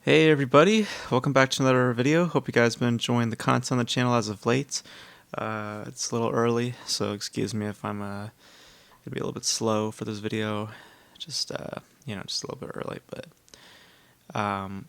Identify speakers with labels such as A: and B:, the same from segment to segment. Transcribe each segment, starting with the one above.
A: Hey everybody, welcome back to another video. Hope you guys been enjoying the content on the channel as of late. It's a little early, so excuse me if I'm gonna be a little bit slow for this video. Just just a little bit early, but um,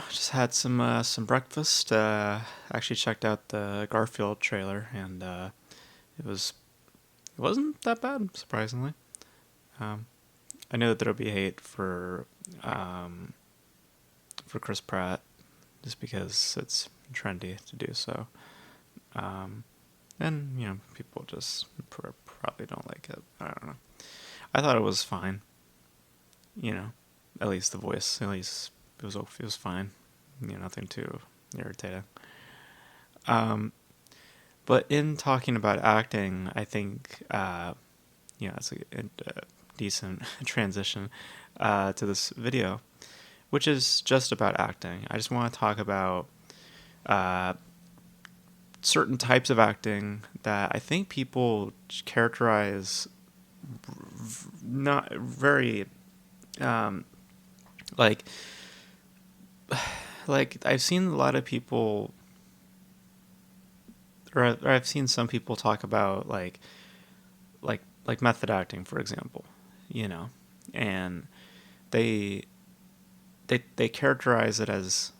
A: just had some breakfast. Actually checked out the Garfield trailer, and it wasn't that bad, surprisingly. Um, I know that there'll be hate for Chris Pratt just because it's trendy to do so. Um, and, people just probably don't like it. I don't know. I thought it was fine. You know, at least the voice, at least it was fine. Nothing too irritating. Um, but in talking about acting, I think, it's a decent transition to this video, which is just about acting. I just want to talk about uh, certain types of acting that I think people characterize not very um, like I've seen a lot of people, or I've seen some people talk about like method acting, for example, and they they characterize it as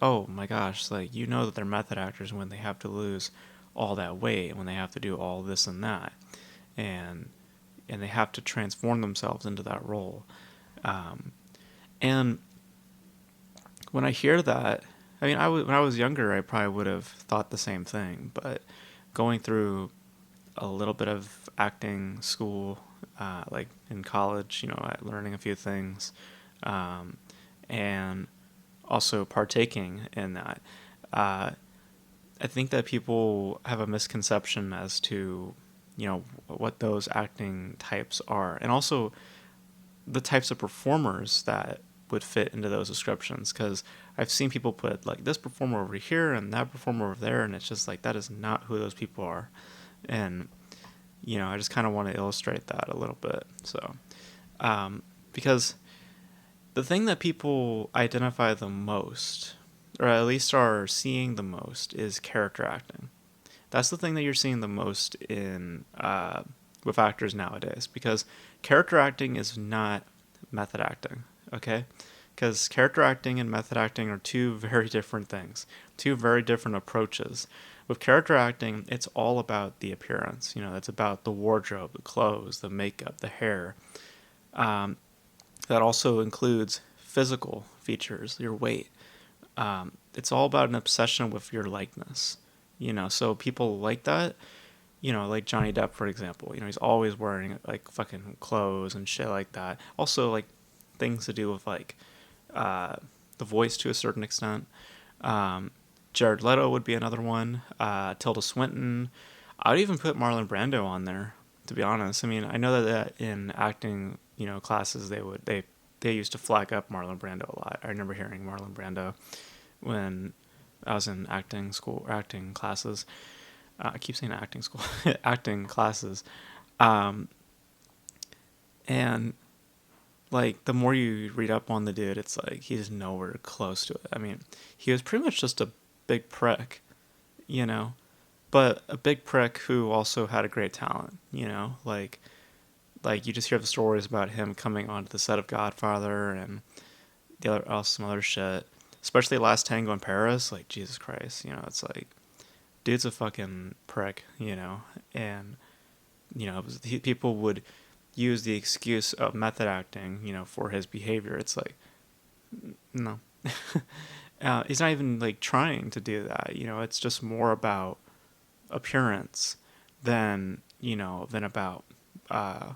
A: oh my gosh, that they're method actors when they have to lose all that weight, when they have to do all this and that, and they have to transform themselves into that role. And when I hear that, I mean, when I was younger, I probably would have thought the same thing. But going through a little bit of acting school, like in college, learning a few things, and also partaking in that, I think that people have a misconception as to, what those acting types are, and also the types of performers that would fit into those descriptions. Because I've seen people put like this performer over here and that performer over there, and it's just like that is not who those people are. And I just kind of want to illustrate that a little bit. So, because the thing that people identify the most, or at least are seeing the most, is character acting. That's the thing that you're seeing the most in with actors nowadays, because character acting is not method acting. Okay, because character acting and method acting are two very different things, two very different approaches. With character acting, it's all about the appearance. It's about the wardrobe, the clothes, the makeup, the hair. Um, that also includes physical features, your weight. It's all about an obsession with your likeness. So people like that. Like Johnny Depp, for example. He's always wearing like fucking clothes and shit like that. Also, like things to do with the voice to a certain extent. Jared Leto would be another one. Tilda Swinton. I would even put Marlon Brando on there, to be honest. I mean, I know that in acting, classes they used to flag up Marlon Brando a lot. I remember hearing Marlon Brando when I was in acting school, or acting classes. I keep saying acting school, acting classes, and like the more you read up on the dude, it's like he's nowhere close to it. I mean, he was pretty much just a big prick, you know, but a big prick who also had a great talent, like you just hear the stories about him coming onto the set of Godfather and some other shit, especially Last Tango in Paris. Like Jesus Christ, it's like dude's a fucking prick, and people would use the excuse of method acting, for his behavior. It's like, no, he's not even like trying to do that. It's just more about appearance than about uh,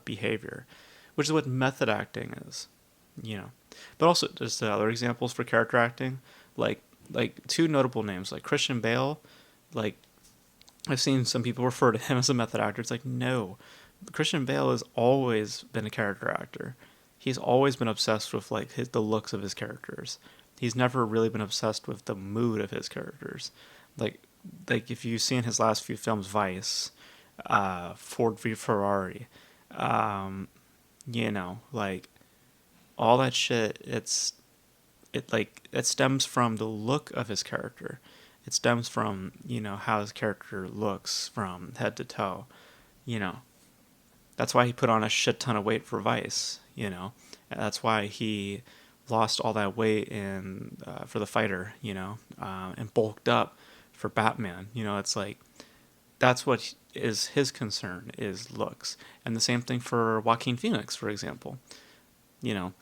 A: behavior, which is what method acting is. But also just other examples for character acting, like two notable names like Christian Bale. Like I've seen some people refer to him as a method actor. It's like, no, Christian Bale has always been a character actor. He's always been obsessed with the looks of his characters. He's never really been obsessed with the mood of his characters. Like if you've seen his last few films, Vice, Ford v Ferrari, like all that shit. It stems from the look of his character. It stems from how his character looks from head to toe. You know, that's why he put on a shit ton of weight for Vice. That's why he lost all that weight in for the fighter. And bulked up for Batman. It's like that's what is his concern is looks, and the same thing for Joaquin Phoenix, for example. You know,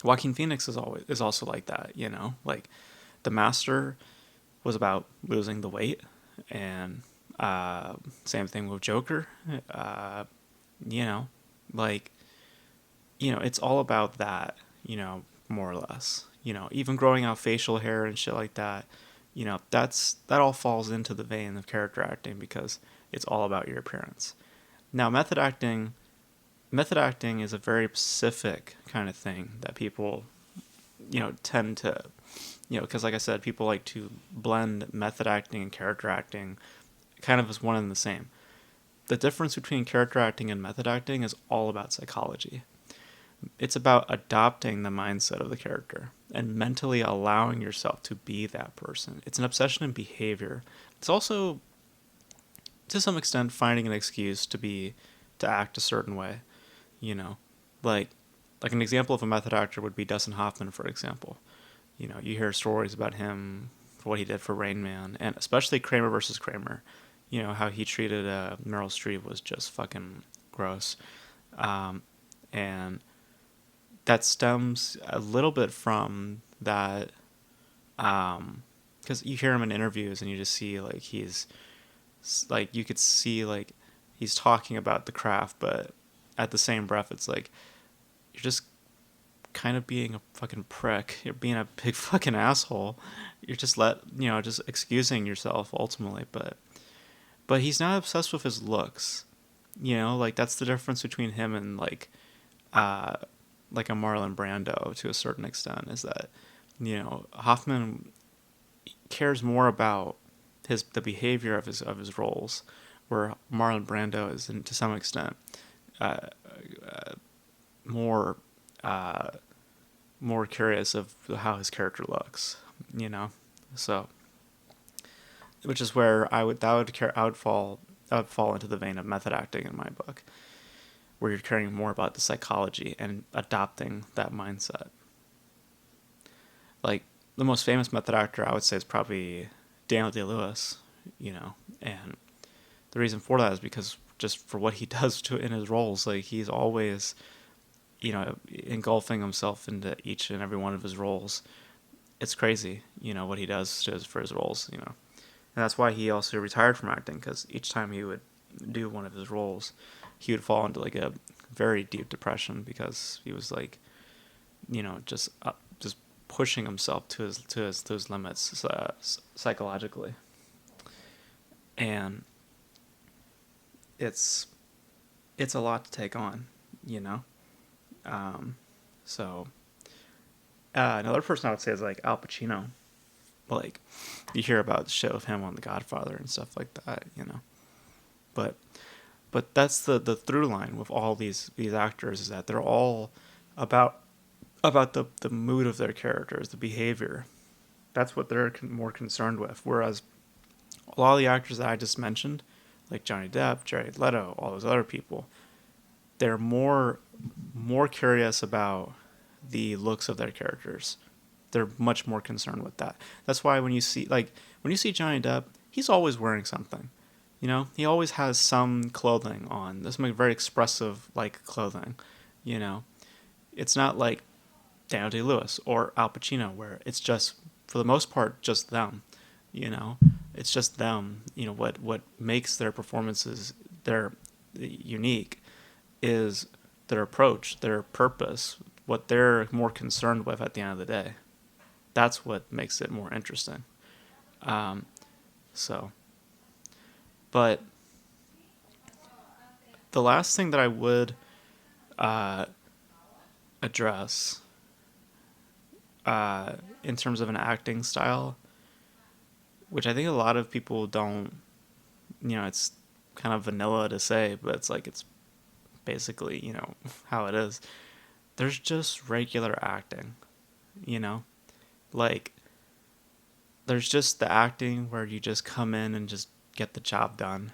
A: Joaquin Phoenix is also like that. Like The Master was about losing the weight, and same thing with Joker. Uh, you know, like it's all about that. More or less. Even growing out facial hair and shit like that. That all falls into the vein of character acting because it's all about your appearance. Now, method acting is a very specific kind of thing that people tend to because like I said, people like to blend method acting and character acting kind of as one and the same. The difference between character acting and method acting is all about psychology. It's about adopting the mindset of the character and mentally allowing yourself to be that person. It's an obsession in behavior. It's also, to some extent, finding an excuse to act a certain way. You know, like like an example of a method actor would be Dustin Hoffman, for example. You hear stories about him for what he did for Rain Man, and especially Kramer versus Kramer. How he treated Meryl Streep was just fucking gross. Um, and that stems a little bit from that because you hear him in interviews and you just see like he's like you could see like he's talking about the craft, but at the same breath it's like you're just kind of being a fucking prick, you're being a big fucking asshole, you're just excusing yourself ultimately. But he's not obsessed with his looks. Like that's the difference between him and uh like a Marlon Brando to a certain extent, is that Hoffman cares more about the behavior of his roles, where Marlon Brando is to some extent uh, more uh, more curious of how his character looks. You know, so which is where I would fall into the vein of method acting in my book, where you're caring more about the psychology and adopting that mindset. Like the most famous method actor I would say is probably Daniel Day Lewis, and the reason for that is because just for what he does to in his roles, like he's always engulfing himself into each and every one of his roles. It's crazy, what he does for his roles, and that's why he also retired from acting, because each time he would do one of his roles, he would fall into like a very deep depression because he was like, just pushing himself to his limits psychologically, and it's it's a lot to take on, you know. Um, so another person I would say is like Al Pacino. Like you hear about the shit of him on The Godfather and stuff like that, But that's the through line with all these actors, is that they're all about the mood of their characters, the behavior. That's what they're more concerned with. Whereas a lot of the actors that I just mentioned, like Johnny Depp, Jared Leto, all those other people, they're more curious about the looks of their characters. They're much more concerned with that. That's why when you see Johnny Depp, he's always wearing something. He always has some clothing on. This very expressive like clothing. You know, it's not like Daniel Day Lewis or Al Pacino, where it's just for the most part just them. You know, it's just them. What makes their performances their unique is their approach, their purpose, what they're more concerned with at the end of the day. That's what makes it more interesting. Um, so, but the last thing that I would uh, address in terms of an acting style, which I think a lot of people don't, it's kind of vanilla to say, but it's like it's basically, how it is. There's just regular acting, you know? Like, there's just the acting where you just come in and just get the job done,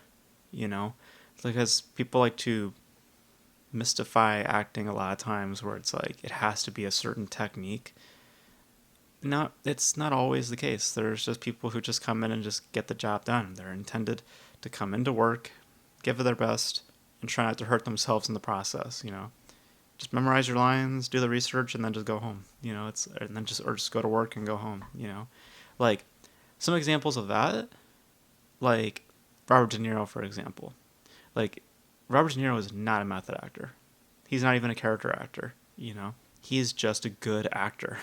A: you know? Because people like to mystify acting a lot of times where it's like it has to be a certain technique. It's not always the case. There's just people who just come in and just get the job done. They're intended to come into work, give it their best, and try not to hurt themselves in the process, Just memorize your lines, do the research, and then just go home. Just go to work and go home. Like some examples of that, like Robert De Niro, for example. Like Robert De Niro is not a method actor. He's not even a character actor. He's just a good actor.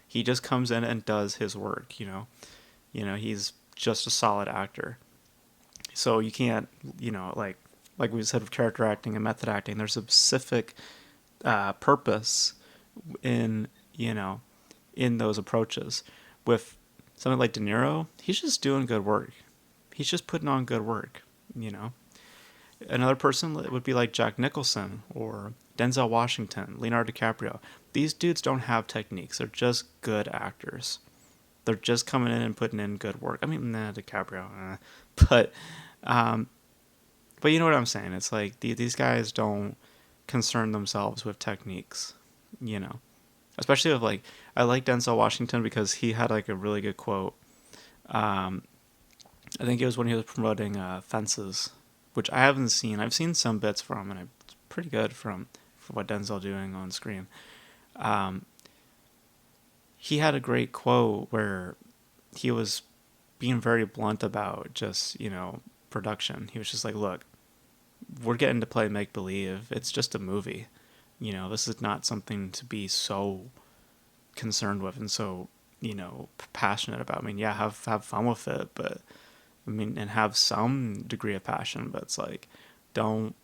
A: He just comes in and does his work. He's just a solid actor. So you can't, like we said with character acting and method acting, there's a specific purpose in, in those approaches. With something like De Niro, he's just doing good work. He's just putting on good work. Another person would be like Jack Nicholson or Denzel Washington, Leonardo DiCaprio. These dudes don't have techniques. They're just good actors. They're just coming in and putting in good work. I mean, DiCaprio, but you know what I'm saying. It's like these guys don't concern themselves with techniques. Especially with I like Denzel Washington because he had like a really good quote. I think it was when he was promoting Fences, which I haven't seen. I've seen some bits from, and it's pretty good for what Denzel doing on screen. He had a great quote where he was being very blunt about just, production. He was just like, look, we're getting to play make believe. It's just a movie. This is not something to be so concerned with and so, passionate about. I mean, yeah, have fun with it, but and have some degree of passion, but it's like, don't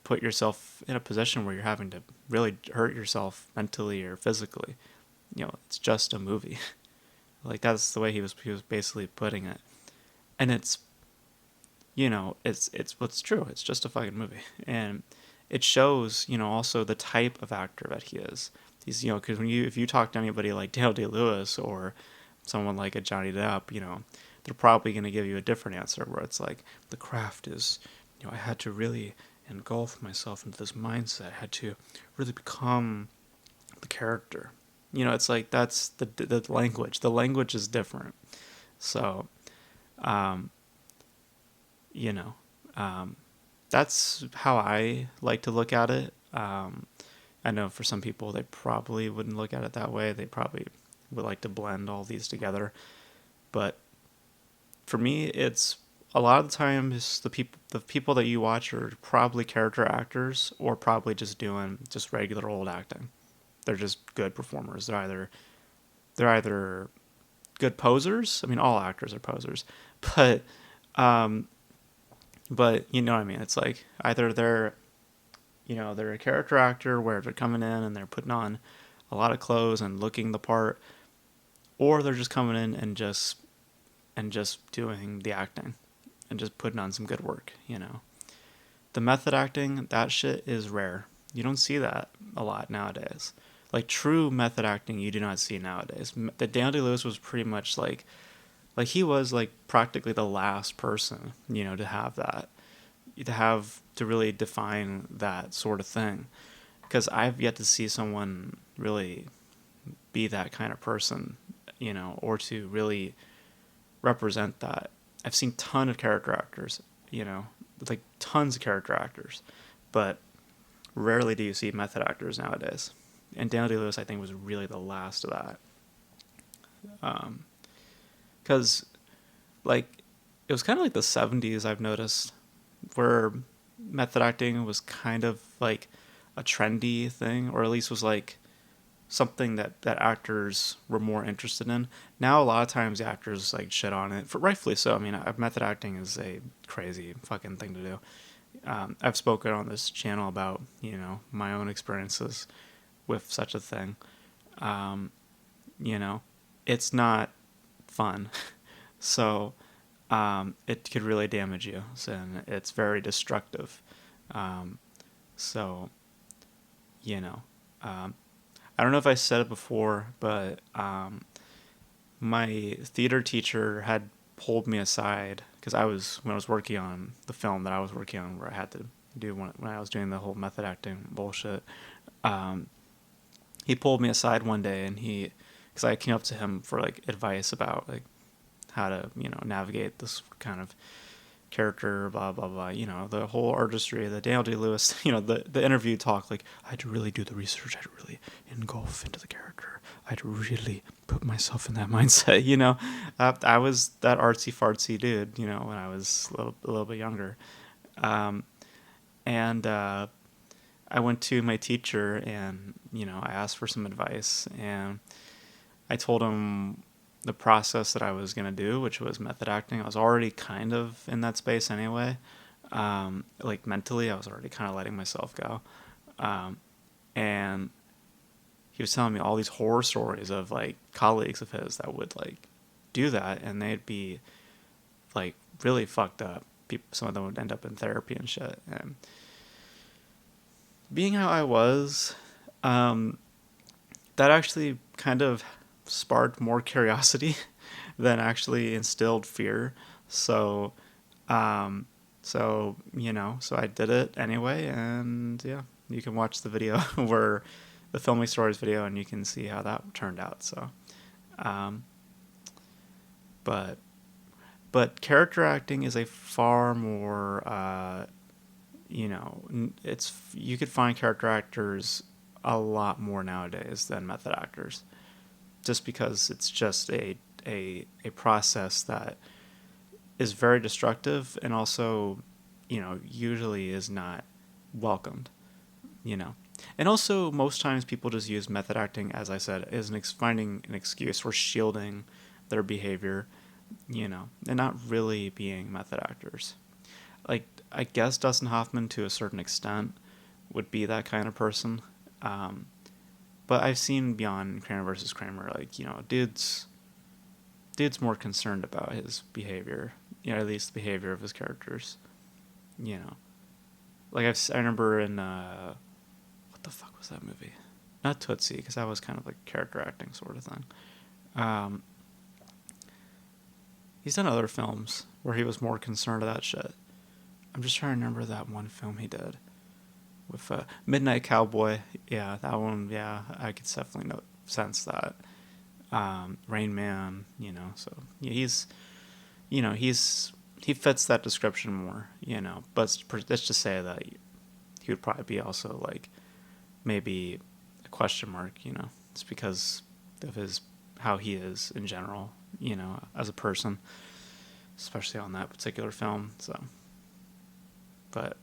A: put yourself in a position where you're having to really hurt yourself mentally or physically. It's just a movie. Like that's the way he was basically putting it. And it's what's true. It's just a fucking movie. And it shows, also the type of actor that he is. He's, because if you talk to anybody like Daniel Day-Lewis or someone like a Johnny Depp, they're probably going to give you a different answer where it's like the craft is, I had to really engulf myself into this mindset. I had to really become the character. It's like that's the language. The language is different. So, you know, that's how I like to look at it. I know for some people they probably wouldn't look at it that way. They probably would like to blend all these together. But for me, it's a lot of the times the people that you watch are probably character actors or probably just doing just regular old acting. They're just good performers. They're either good posers. I mean, all actors are posers, but you know what I mean. It's like either they're a character actor where they're coming in and they're putting on a lot of clothes and looking the part, or they're just coming in and just doing the acting and just putting on some good work. The method acting, that shit is rare. You don't see that a lot nowadays. Like true method acting, you do not see nowadays. The Daniel Day-Lewis was pretty much like he was like practically the last person, to have that, to really define that sort of thing. Because I've yet to see someone really be that kind of person, or to really represent that. I've seen ton of character actors, like tons of character actors, but rarely do you see method actors nowadays. And Daniel Day-Lewis, I think, was really the last of that. Because, it was kind of like the 70s, I've noticed, where method acting was kind of like a trendy thing, or at least was like something that actors were more interested in. Now, a lot of times, the actors like shit on it, for rightfully so. I mean, method acting is a crazy fucking thing to do. I've spoken on this channel about, my own experiences with such a thing. It's not fun. So, it could really damage you, and it's very destructive. So, you know, um, I don't know if I said it before, but my theater teacher had pulled me aside because when I was working on the film that I was working on, where I had to do when I was doing the whole method acting bullshit. Um, he pulled me aside one day, and because I came up to him for like advice about like how to navigate this kind of character, blah blah blah. The whole artistry, the Daniel Day Lewis. The interview talk. Like I had to really do the research. I had to really engulf into the character. I had to really put myself in that mindset. I was that artsy fartsy dude. When I was a little bit younger, um, and I went to my teacher, and I asked for some advice, and I told him the process that I was going to do, which was method acting. I was already kind of in that space anyway. Like mentally, I was already kind of letting myself go. And he was telling me all these horror stories of like colleagues of his that would like do that, and they'd be like really fucked up. Some of them would end up in therapy and shit. And being how I was, that actually kind of sparked more curiosity than actually instilled fear. So, so I did it anyway, and yeah, you can watch the video where the filming stories video, and you can see how that turned out. So, um, but character acting is a far more, you could find character actors a lot more nowadays than method actors, just because it's just a process that is very destructive and also, usually is not welcomed, And also, most times people just use method acting, as I said, as finding an excuse for shielding their behavior, and not really being method actors. Like, I guess Dustin Hoffman, to a certain extent, would be that kind of person. But I've seen beyond Kramer versus Kramer, like, dude's more concerned about his behavior, at least the behavior of his characters, Like, I remember in, what the fuck was that movie? Not Tootsie, because that was kind of like character acting sort of thing. He's done other films where he was more concerned with that shit. I'm just trying to remember that one film he did with Midnight Cowboy. Yeah, that one. Yeah, I could definitely sense that. Rain Man. So yeah, he fits that description more. But let's just say that he would probably be also like maybe a question mark. It's because of how he is in general. As a person, especially on that particular film. So. But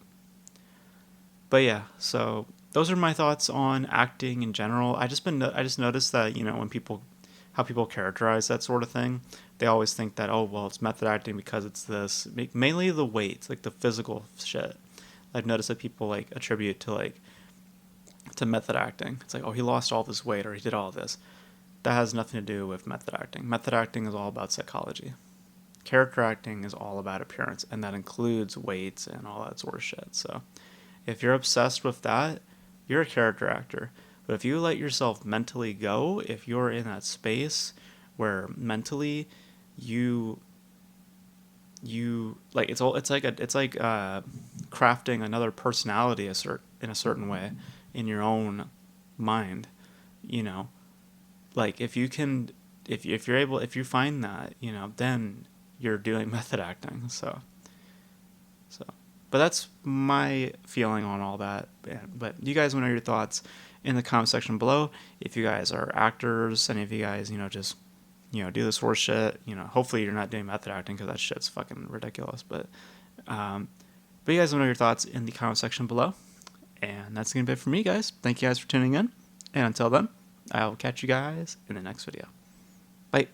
A: yeah, so those are my thoughts on acting in general. I just noticed that when how people characterize that sort of thing, they always think that, oh well, it's method acting because it's this, mainly the weight, like the physical shit. I've noticed that people like attribute to method acting. It's like, oh, he lost all this weight or he did all this. That has nothing to do with method acting. Method acting is all about psychology. Character acting is all about appearance, and that includes weights and all that sort of shit. So if you're obsessed with that, you're a character actor. But if you let yourself mentally go, if you're in that space where mentally you like, it's like crafting another personality in a certain way in your own mind, like if you find that, then you're doing method acting. So, but that's my feeling on all that. But you guys want to know your thoughts in the comment section below. If you guys are actors, any of you guys, just, do this horse shit, hopefully you're not doing method acting because that shit's fucking ridiculous. But you guys want to know your thoughts in the comment section below. And that's going to be it for me, guys. Thank you guys for tuning in. And until then, I'll catch you guys in the next video. Bye.